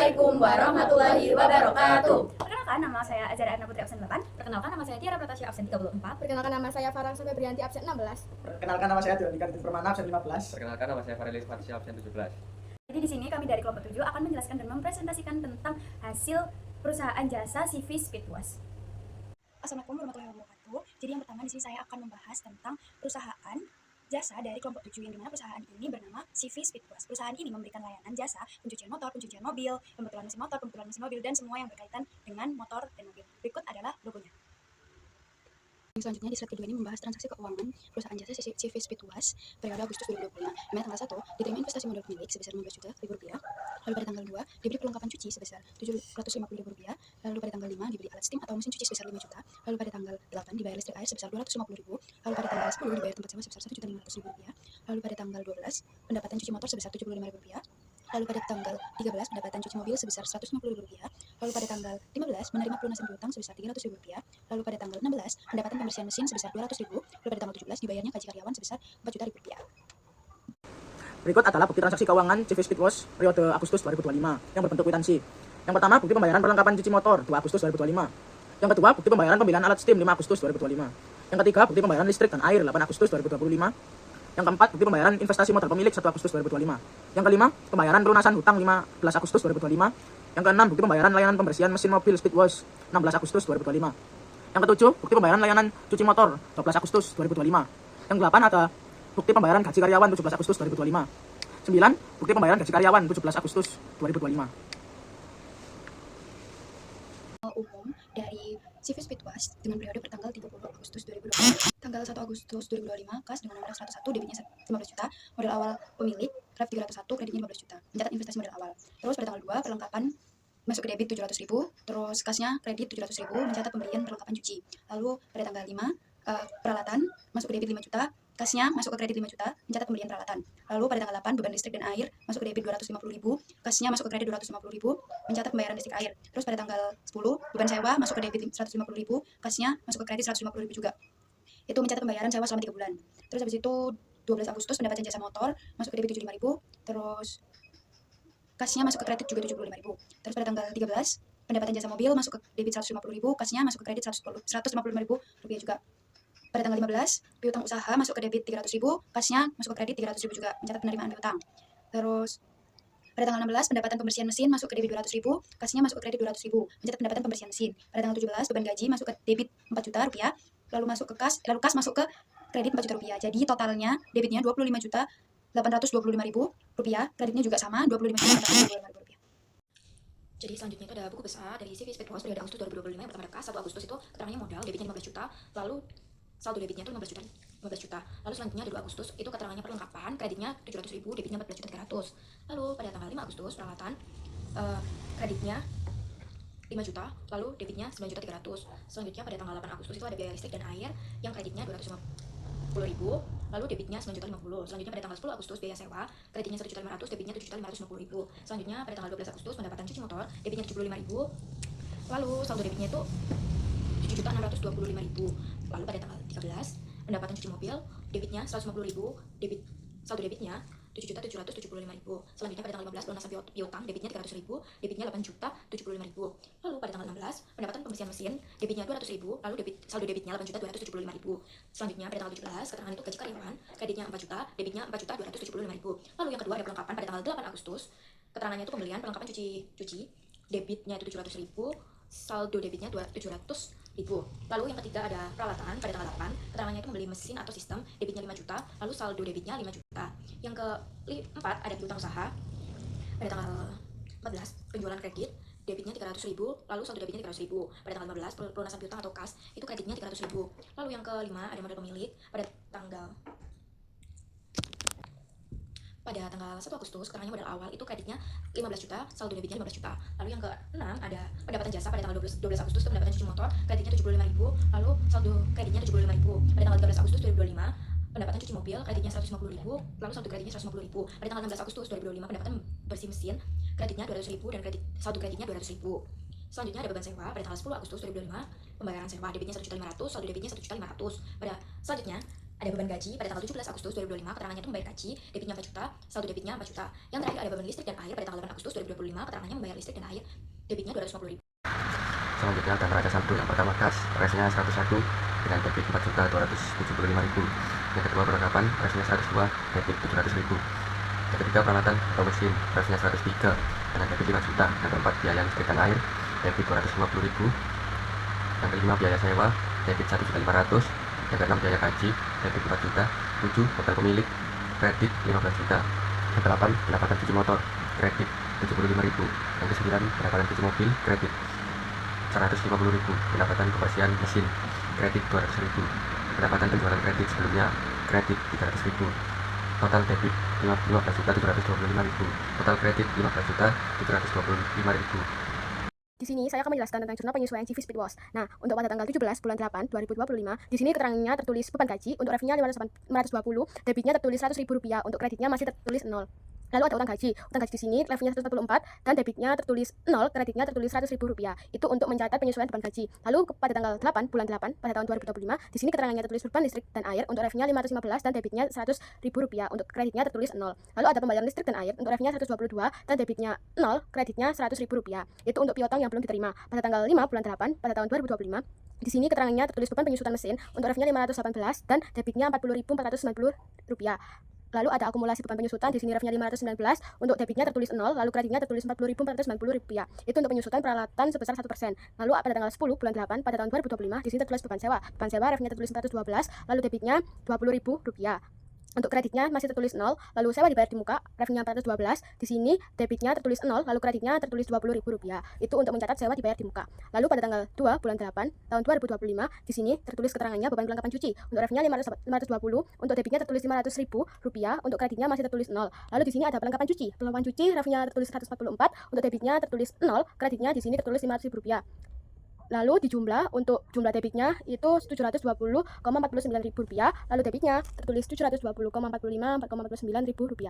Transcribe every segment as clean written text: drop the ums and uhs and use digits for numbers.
Assalamualaikum warahmatullahi wabarakatuh. Perkenalkan, nama saya Azhar Adna Putri absen 8. Perkenalkan, nama saya Tiara Pratasya absen 34. Perkenalkan, nama saya Farang Febrianti absen 16. Perkenalkan, nama saya Doni Kartin Permana absen 15. Perkenalkan, nama saya Farilis Fatisya absen 17. Jadi di sini kami dari kelompok 7 akan menjelaskan dan mempresentasikan tentang hasil perusahaan jasa CV Speedwash. Assalamualaikum warahmatullahi wabarakatuh. Jadi yang pertama di sini saya akan membahas tentang perusahaan jasa dari kelompok 7 yang dimana perusahaan ini bernama CV Speedwash. Perusahaan ini memberikan layanan jasa pencucian motor, pencucian mobil, pembetulan mesin motor, pembetulan mesin mobil, dan semua yang berkaitan dengan motor dan mobil. Berikut adalah logonya. Selanjutnya di slide kedua ini membahas transaksi keuangan perusahaan jasa CV Speedwash periode Agustus 2025. Dimana tanggal 1 diterima investasi modal pemilik sebesar 15 juta rupiah. Lalu pada tanggal 2 diberi perlengkapan cuci sebesar 750.000 rupiah. Lalu pada tanggal 5 diberi alat steam atau mesin cuci sebesar 5 juta. Lalu pada tanggal 8 dibayar listrik air sebesar 250.000. Lalu pada tanggal 10 dibayar tempat sewa sebesar 1.500.000 rupiah. Lalu pada tanggal 12 pendapatan cuci motor sebesar 75.000 rupiah. Lalu pada tanggal 13 pendapatan cuci mobil sebesar 150.000 rupiah. Lalu pada tanggal 15 menerima pelunasan piutang sebesar 300.000 rupiah. Lalu pada tanggal 16 pendapatan pembersihan mesin sebesar 200.000. Lalu pada tanggal 17 dibayarnya gaji karyawan sebesar 4 juta rupiah. Berikut adalah bukti transaksi keuangan CV Speedwash periode Agustus 2025 yang berbentuk kwitansi. Yang pertama, bukti pembayaran perlengkapan cuci motor 2 Agustus 2025. Yang kedua, bukti pembayaran pembelian alat steam 5 Agustus 2025. Yang ketiga, bukti pembayaran listrik dan air 8 Agustus 2025. Yang keempat, bukti pembayaran investasi motor pemilik 1 Agustus 2025. Yang kelima, pembayaran pelunasan hutang 15 Agustus 2025. Yang keenam, bukti pembayaran layanan pembersihan mesin mobil Speedwash 16 Agustus 2025. Yang ketujuh, bukti pembayaran layanan cuci motor 12 Agustus 2025. Yang delapan ada bukti pembayaran gaji karyawan 17 Agustus 2025. 9, bukti pembayaran gaji karyawan 17 Agustus 2025. Umum dari CV Speedwash dengan periode pertanggal 30 Agustus 2025. Tanggal 1 Agustus 2025, kas dengan nomor 101, debitnya 15 juta, modal awal pemilik, draft 301, kreditnya 15 juta, mencatat investasi modal awal. Terus pada tanggal 2, perlengkapan masuk ke debit 700.000, terus kasnya kredit 700.000, mencatat pembelian perlengkapan cuci. Lalu pada tanggal 5, peralatan masuk ke debit 5 juta, kasnya masuk ke kredit 5 juta, mencatat pembelian peralatan. Lalu pada tanggal 8, beban listrik dan air masuk ke debit 250.000, kasnya masuk ke kredit 250.000, mencatat pembayaran listrik air. Terus pada tanggal 10, beban sewa masuk ke debit 150.000, kasnya masuk ke kredit 150.000 juga. Itu mencatat pembayaran sewa selama 3 bulan. Terus habis itu 12 Agustus pendapatan jasa motor masuk ke debit 75.000, terus kasnya masuk ke kredit juga 75.000. Terus pada tanggal 13, pendapatan jasa mobil masuk ke debit 150.000, kasnya masuk ke kredit 155.000 rupiah juga. Pada tanggal 15, piutang usaha masuk ke debit 300.000, kasnya masuk ke kredit 300.000 juga, mencatat penerimaan piutang. Terus pada tanggal 16, pendapatan pembersihan mesin masuk ke debit 200.000, kasnya masuk ke kredit 200.000, mencatat pendapatan pembersihan mesin. Pada tanggal 17, beban gaji masuk ke debit 4 juta rupiah, lalu kas masuk ke kredit 4 juta rupiah. Jadi totalnya debitnya 25.825.000 rupiah, kreditnya juga sama 25.825.000 rupiah. Jadi selanjutnya itu ada buku besar dari CV Speedwash periode Agustus 2025. Yang pertama ada kas 1 Agustus itu keterangannya modal, debitnya 15 juta, lalu saldo debitnya itu 15 juta. Lalu selanjutnya ada 2 Agustus itu keterangannya perlengkapan, kreditnya 700.000, debitnya 14.300. Lalu pada tanggal 5 Agustus peralatan kreditnya 5 juta, lalu debitnya 9.300. Selanjutnya pada tanggal 8 Agustus itu ada biaya listrik dan air yang kreditnya 250.000, lalu debitnya 9.050. Selanjutnya pada tanggal 10 Agustus biaya sewa, kreditnya 1.500, debitnya 7.550.000. Selanjutnya pada tanggal 12 Agustus pendapatan cuci motor, debitnya 75.000, lalu saldo debitnya itu 7.625.000. Lalu pada tanggal 13, pendapatan cuci mobil, debitnya 150.000, saldo debitnya 7.775.000. Selanjutnya pada tanggal 15, pelunasan piutang, debitnya 300.000, debitnya 8.075.000. Lalu pada tanggal 16, pendapatan pembersihan mesin, debitnya 200.000, lalu saldo debitnya 8.275.000. Selanjutnya pada tanggal 17, keterangan untuk gaji karyawan, kreditnya 4 juta, debitnya 4.275.000. Lalu yang kedua ada perlengkapan pada tanggal 8 Agustus, keterangannya itu pembelian perlengkapan cuci, debitnya itu 700.000, saldo debitnya 700.000. Lalu yang ketiga ada peralatan pada tanggal 8, keterangannya itu membeli mesin atau sistem, debitnya 5 juta, lalu saldo debitnya 5 juta. Yang keempat ada piutang usaha pada tanggal 14, penjualan kredit, debitnya 300.000, lalu saldo debitnya 300.000. Pada tanggal 15, pelunasan piutang atau kas, itu kreditnya 300.000. Lalu yang kelima ada modal pemilik pada tanggal 1 Agustus, keterangannya modal awal itu kreditnya 15 juta, saldo debitnya 15 juta. Lalu yang ke-6 ada pendapatan jasa pada tanggal 12 Agustus itu pendapatan cuci motor, kreditnya 75.000, lalu saldo kreditnya 75.000. Pada tanggal 13 Agustus 2025, pendapatan cuci mobil, kreditnya 150.000, lalu saldo kreditnya 150.000. Pada tanggal 16 Agustus 2025, pendapatan bersih mesin, kreditnya 200.000 dan saldo kreditnya 200.000. Selanjutnya ada beban sewa pada tanggal 10 Agustus 2025, pembayaran sewa debitnya 1.500.000, saldo debitnya 1.500.000. Pada selanjutnya Ada beban gaji pada tanggal 17 Agustus 2025, keterangannya itu membayar gaji, debitnya 4 juta, saldo debitnya 4 juta. Yang terakhir ada beban listrik dan air pada tanggal 8 Agustus 2025, keterangannya membayar listrik dan air, debitnya 250.000. Selanjutnya ada neraca saldo. Yang pertama kas, resnya 101 dengan debit 4.275.000. Yang kedua perlengkapan, resnya 102, debit 700.000. Yang ketiga peralatan atau mesin, resnya 103 dengan debit 5 juta. Yang keempat biaya listrik dan air, debit 250.000. Yang kelima biaya sewa, debit 1.500.000. Yang keenam biaya gaji, debit 4 juta. 7 hotel pemilik, kredit 15 juta. Yang delapan pendapatan cuci motor, kredit 75.000. Yang kesembilan pendapatan cuci mobil, kredit 150.000. Pendapatan kebersihan mesin, kredit 200.000. Pendapatan penjualan kredit sebelumnya, kredit 300.000. Total debit 15.725.000. Total kredit 15.725.000. Di sini saya akan menjelaskan tentang jurnal penyesuaian CV Speed Wash. Nah, untuk pada tanggal 17 bulan 8 2025, di sini keterangannya tertulis beban gaji, untuk revenue-nya 520, debitnya tertulis Rp100.000, untuk kreditnya masih tertulis 0. Lalu ada utang gaji. Utang gaji di sini revenue-nya 144 dan debitnya tertulis 0, kreditnya tertulis Rp100.000. Itu untuk mencatat penyesuaian beban gaji. Lalu pada tanggal 8 bulan 8 pada tahun 2025, di sini keterangannya tertulis beban listrik dan air, untuk revenue-nya 515 dan debitnya Rp100.000, untuk kreditnya tertulis 0. Lalu ada pembayaran listrik dan air, untuk revenue-nya 122 dan debitnya 0, kreditnya Rp100.000. Itu untuk piutang yang belum diterima. Pada tanggal 5 bulan 8 pada tahun 2025, di sini keterangannya tertulis beban penyusutan mesin, untuk revenue-nya 518 dan debitnya Rp40.490. Lalu ada akumulasi beban penyusutan, di sini revenue-nya 519, untuk debitnya tertulis 0, lalu kreditnya tertulis Rp40.490. Itu untuk penyusutan peralatan sebesar 1%. Lalu pada tanggal 10 bulan 8 pada tahun 2025, di sini tertulis beban sewa. Beban sewa revenue-nya tertulis 412, lalu debitnya Rp20.000. Untuk kreditnya masih tertulis 0, lalu sewa dibayar di muka, revenue-nya 412, di sini debitnya tertulis 0, lalu kreditnya tertulis Rp20.000. Itu untuk mencatat sewa dibayar di muka. Lalu pada tanggal 2 bulan 8 tahun 2025, di sini tertulis keterangannya beban perlengkapan cuci. Untuk revenue-nya 520, untuk debitnya tertulis Rp500.000, untuk kreditnya masih tertulis 0. Lalu di sini ada perlengkapan cuci. Perlengkapan cuci revenue-nya tertulis 144, untuk debitnya tertulis 0, kreditnya di sini tertulis Rp500.000. Lalu dijumlah, untuk jumlah debitnya itu Rp720,49.000, lalu debitnya tertulis Rp720,45,49.000.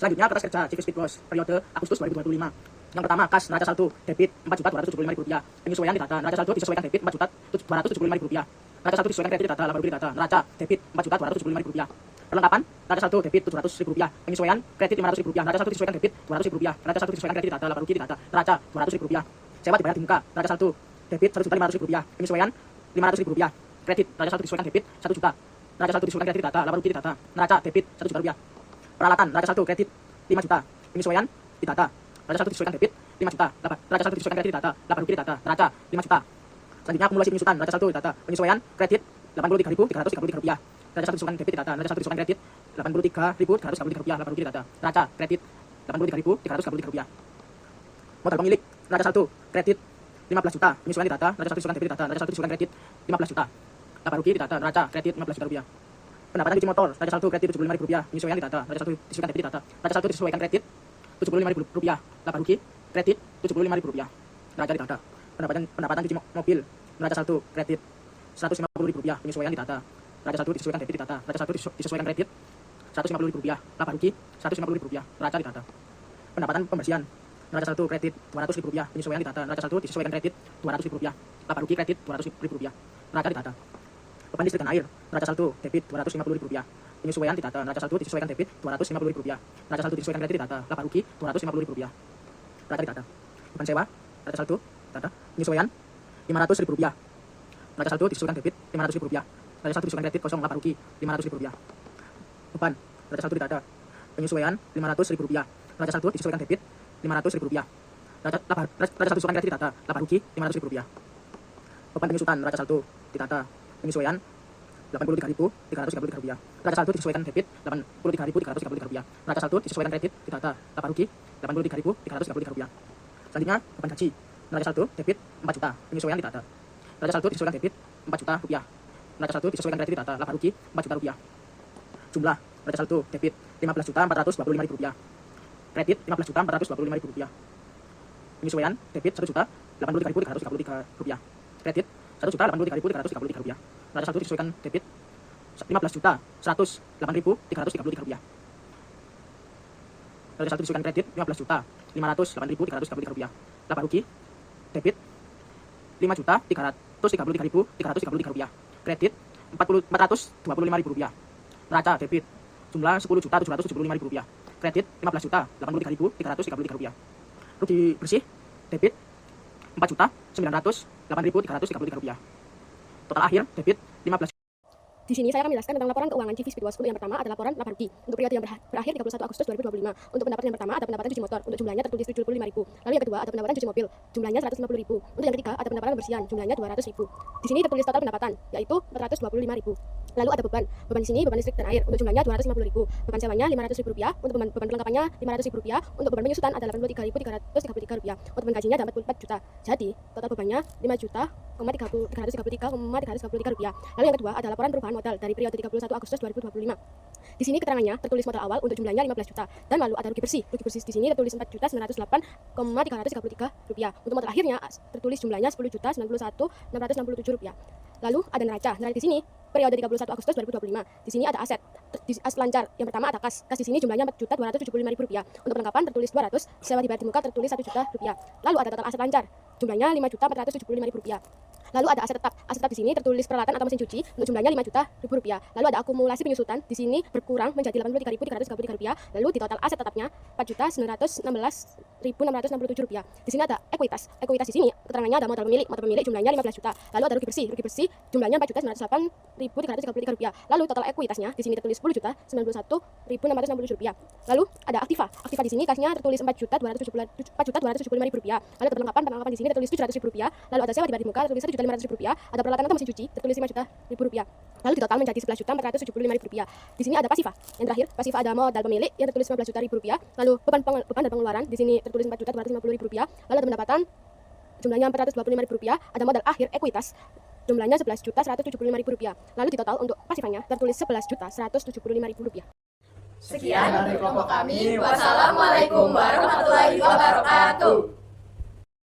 Selanjutnya kertas kerja CV Speed Wash periode Agustus 2025. Yang pertama kas neraca saldo debit Rp4.275.000. Penyesuaian ditata neraca saldo disesuaikan debit Rp4.275.000. Neraca saldo disesuaikan kredit ditata Rp8.000 ditata. Neraca debit Rp4.275.000. Perlengkapan neraca saldo debit Rp700.000. Penyesuaian kredit Rp500.000. Neraca saldo disesuaikan debit Rp200.000. Neraca saldo disesuaikan kredit ditata Rp8.000 ditata. Neraca Rp200.000. Sewa dibayar di muka, neraca saldo debit Rp1.500.000, penyesuaian Rp500.000, kredit neraca saldo disesuaikan debit Rp1 juta, neraca saldo disesuaikan kredit data Rp8.000 ditata, neraca debit Rp1 juta, peralatan neraca saldo kredit Rp5 juta, penyesuaian ditata, neraca saldo disesuaikan debit Rp5 juta, neraca saldo disesuaikan kredit data Rp8.000 ditata, neraca Rp5 juta. Selanjutnya akumulasi penyusutan neraca saldo ditata, penyesuaian kredit Rp83.333, neraca saldo disesuaikan debit ditata, neraca saldo disesuaikan kredit Rp83.333, Rp8.000 ditata, neraca kredit Rp83.333. Modal pemilik neraca saldo kredit 15 juta, penyesuaian ditata, neraca saldo disesuaikan debit ditata, neraca saldo disesuaikan kredit 15 juta. Laba rugi ditata, neraca kredit Rp15 juta. Pendapatan cuci motor, neraca saldo kredit Rp75.000, penyesuaian ditata, neraca saldo disesuaikan debit ditata, neraca saldo disesuaikan kredit Rp75.000, laba rugi kredit Rp75.000. Neraca ditata. Pendapatan cuci mobil, neraca saldo kredit Rp150.000, penyesuaian ditata, neraca saldo disesuaikan debit ditata, neraca saldo disesuaikan kredit Rp150.000, laba rugi Rp150.000, neraca ditata. Pendapatan pembersihan, neraca saldo kredit Rp200.000, penyesuaian ditata, neraca saldo disesuaikan kredit Rp200.000, laba rugi kredit Rp200.000, neraca ditata. Beban listrik dan air, neraca saldo debit Rp250.000, penyesuaian ditata, neraca saldo disesuaikan debit Rp250.000, neraca saldo disesuaikan kredit ditata, laba rugi Rp250.000, neraca ditata. Beban sewa, neraca saldo ditata, penyesuaian Rp500.000, neraca saldo disesuaikan debit Rp500.000, neraca saldo disesuaikan kredit kosong, laba rugi Rp500.000. Beban, neraca saldo ditata, penyesuaian Rp500.000, neraca saldo disesuaikan debit Rp500.000, neraca saldo disesuaikan kredit ditata, laba rugi Rp500.000. Beban penyusutan neraca saldo ditata, penyesuaian Rp83.333, neraca saldo disesuaikan debit Rp83.333, neraca saldo disesuaikan kredit ditata, laba rugi Rp83.333. Selanjutnya beban gaji, neraca saldo debit Rp4 juta, penyesuaian ditata, neraca saldo disesuaikan debit Rp4 juta, neraca saldo disesuaikan kredit ditata, laba rugi Rp4 juta. Jumlah neraca saldo debit Rp15.425.000, kredit Rp15.425.000, penyesuaian debit Rp1.083.333, kredit Rp1.083.333, neraca saldo disesuaikan debit Rp15.108.333, neraca saldo disesuaikan kredit Rp15.508.333, laba rugi debit Rp5.333.333, kredit Rp425.000. Neraca debit jumlah Rp10.775.000. Kredit Rp15.083.333. Rugi bersih debit Rp4.908.333. Total akhir debit Rp15. Di sini saya akan menjelaskan tentang laporan keuangan CV Speedwash. Untuk yang pertama ada laporan laba rugi untuk periode yang berakhir 31 Agustus 2025. Untuk pendapatan yang pertama ada pendapatan cuci motor, untuk jumlahnya tertulis Rp75.000. Lalu yang kedua ada pendapatan cuci mobil, jumlahnya Rp150.000. Untuk yang ketiga ada pendapatan pembersihan, jumlahnya Rp200.000. Di sini tertulis total pendapatan yaitu Rp425.000. Lalu ada beban di sini beban listrik dan air, untuk jumlahnya Rp250.000. Beban sewanya Rp500.000, untuk beban perlengkapannya Rp500.000, untuk beban penyusutan ada Rp83.333. Untuk beban gajinya ada Rp44 juta. Jadi total bebannya Rp5.333,333. Lalu yang kedua ada laporan perubahan modal dari periode 31 Agustus 2025. Di sini keterangannya tertulis modal awal untuk jumlahnya Rp15 juta dan lalu ada rugi bersih. Rugi bersih di sini tertulis Rp4.908,333. Untuk modal akhirnya tertulis jumlahnya Rp10.091.667. Lalu ada neraca. Neraca di sini periode 31 Agustus 2025. Di sini ada aset. Di aset lancar. Yang pertama ada kas. Kas di sini jumlahnya Rp4.275.000. Untuk perlengkapan tertulis 200, sewa dibayar di muka tertulis Rp1 juta. Lalu ada total aset lancar. Jumlahnya Rp5.475.000. Lalu ada aset tetap. Aset tetap di sini tertulis peralatan atau mesin cuci, untuk jumlahnya Rp5 juta. Lalu ada akumulasi penyusutan, di sini berkurang menjadi Rp83.333. Lalu di total aset tetapnya Rp4.916.667. Di sini ada ekuitas. Ekuitas di sini keterangannya ada modal pemilik. Modal pemilik jumlahnya Rp15 juta. Lalu ada rugi bersih. Rugi bersih jumlahnya Rp4.908.333. Lalu total ekuitasnya di sini tertulis Rp10.091.660. Lalu ada aktiva. Aktiva di sini kasnya tertulis Rp4.275.000. Lalu ada perlengkapan di sini tertulis Rp700.000. Lalu ada sewa dibayar di muka tertulis Rp1.500.000. Ada peralatan atau mesin cuci tertulis Rp5 juta. Lalu di total menjadi Rp11.475.000. Di sini ada pasifa. Yang terakhir, pasifa ada modal pemilik yang tertulis Rp15 juta. Lalu beban dan pengeluaran di sini tertulis Rp4.250.000. Lalu ada pendapatan jumlahnya Rp425.000. Ada modal akhir ekuitas jumlahnya Rp11.175.000. Lalu di total untuk pasifanya tertulis Rp11.175.000. Sekian dari kelompok kami. Wassalamualaikum warahmatullahi wabarakatuh.